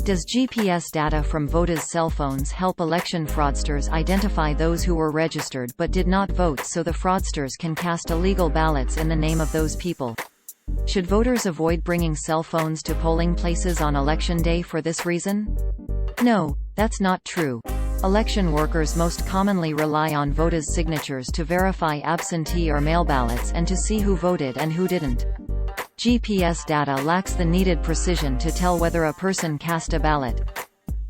Does GPS data from voters' cell phones help election fraudsters identify those who were registered but did not vote so the fraudsters can cast illegal ballots in the name of those people? Should voters avoid bringing cell phones to polling places on election day for this reason? No, that's not true. Election workers most commonly rely on voters' signatures to verify absentee or mail ballots and to see who voted and who didn't. GPS data lacks the needed precision to tell whether a person cast a ballot.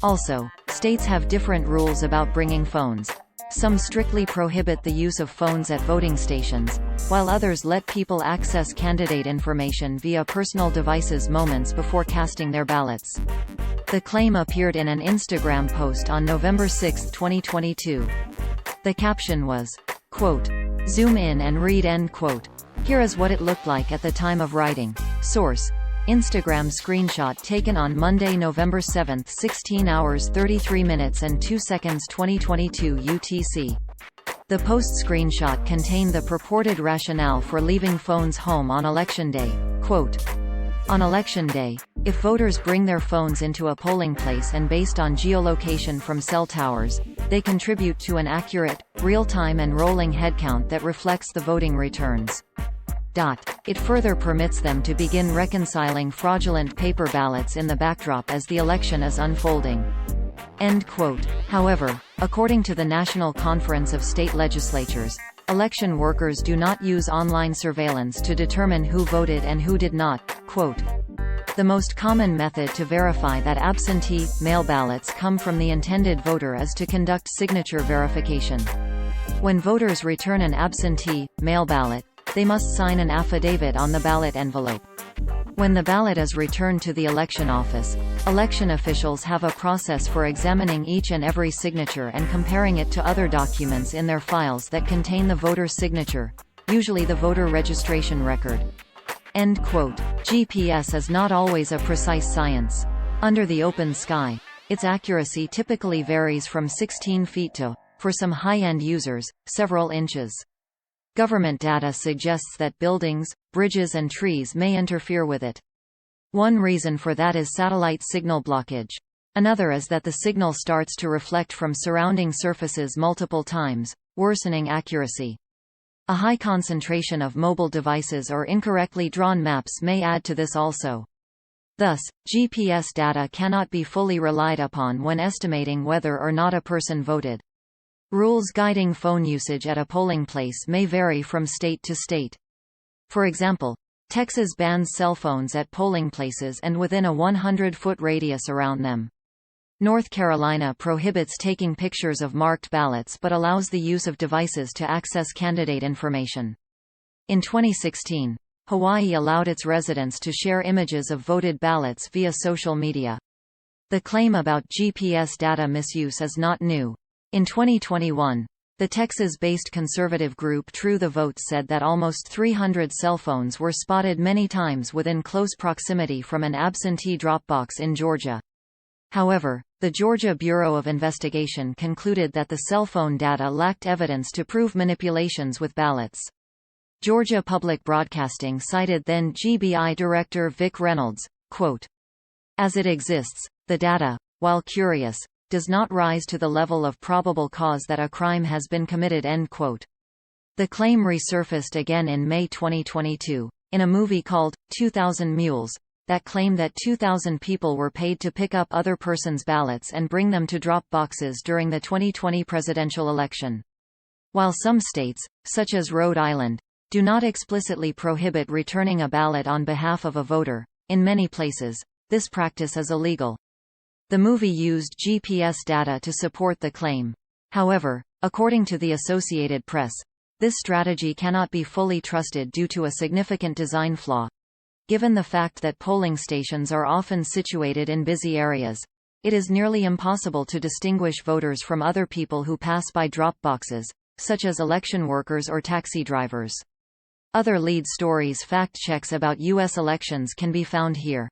Also, states have different rules about bringing phones. Some strictly prohibit the use of phones at voting stations, while others let people access candidate information via personal devices moments before casting their ballots. The claim appeared in an Instagram post on November 6, 2022. The caption was, quote, "Zoom in and read," end quote. Here is what it looked like at the time of writing. Source: Instagram screenshot taken on Monday, November 7, 16 hours 33 minutes and 2 seconds 2022 UTC. The post screenshot contained the purported rationale for leaving phones home on election day. Quote, "On election day, if voters bring their phones into a polling place and based on geolocation from cell towers, they contribute to an accurate, real-time and rolling headcount that reflects the voting returns. It further permits them to begin reconciling fraudulent paper ballots in the backdrop as the election is unfolding." End quote. However, according to the National Conference of State Legislatures, election workers do not use online surveillance to determine who voted and who did not. Quote, "The most common method to verify that absentee, mail ballots come from the intended voter is to conduct signature verification. When voters return an absentee, mail ballot, they must sign an affidavit on the ballot envelope. When the ballot is returned to the election office, election officials have a process for examining each and every signature and comparing it to other documents in their files that contain the voter's signature, usually the voter registration record." End quote. GPS is not always a precise science. Under the open sky, its accuracy typically varies from 16 feet to, for some high-end users, several inches. Government data suggests that buildings, bridges and trees may interfere with it. One reason for that is satellite signal blockage. Another is that the signal starts to reflect from surrounding surfaces multiple times, worsening accuracy. A high concentration of mobile devices or incorrectly drawn maps may add to this also. Thus, GPS data cannot be fully relied upon when estimating whether or not a person voted. Rules guiding phone usage at a polling place may vary from state to state. For example, Texas bans cell phones at polling places and within a 100-foot radius around them. North Carolina prohibits taking pictures of marked ballots but allows the use of devices to access candidate information. In 2016, Hawaii allowed its residents to share images of voted ballots via social media. The claim about GPS data misuse is not new. In 2021, the Texas-based conservative group True the Vote said that almost 300 cell phones were spotted many times within close proximity from an absentee drop box in Georgia. However, the Georgia Bureau of Investigation concluded that the cell phone data lacked evidence to prove manipulations with ballots. Georgia Public Broadcasting cited then GBI Director Vic Reynolds, quote, "As it exists, the data, while curious, does not rise to the level of probable cause that a crime has been committed." End quote. The claim resurfaced again in May 2022, in a movie called 2000 Mules, that claimed that 2,000 people were paid to pick up other persons' ballots and bring them to drop boxes during the 2020 presidential election. While some states, such as Rhode Island, do not explicitly prohibit returning a ballot on behalf of a voter, in many places, this practice is illegal. The movie used GPS data to support the claim. However, according to the Associated Press, this strategy cannot be fully trusted due to a significant design flaw. Given the fact that polling stations are often situated in busy areas, it is nearly impossible to distinguish voters from other people who pass by drop boxes, such as election workers or taxi drivers. Other lead stories fact checks about U.S. elections can be found here.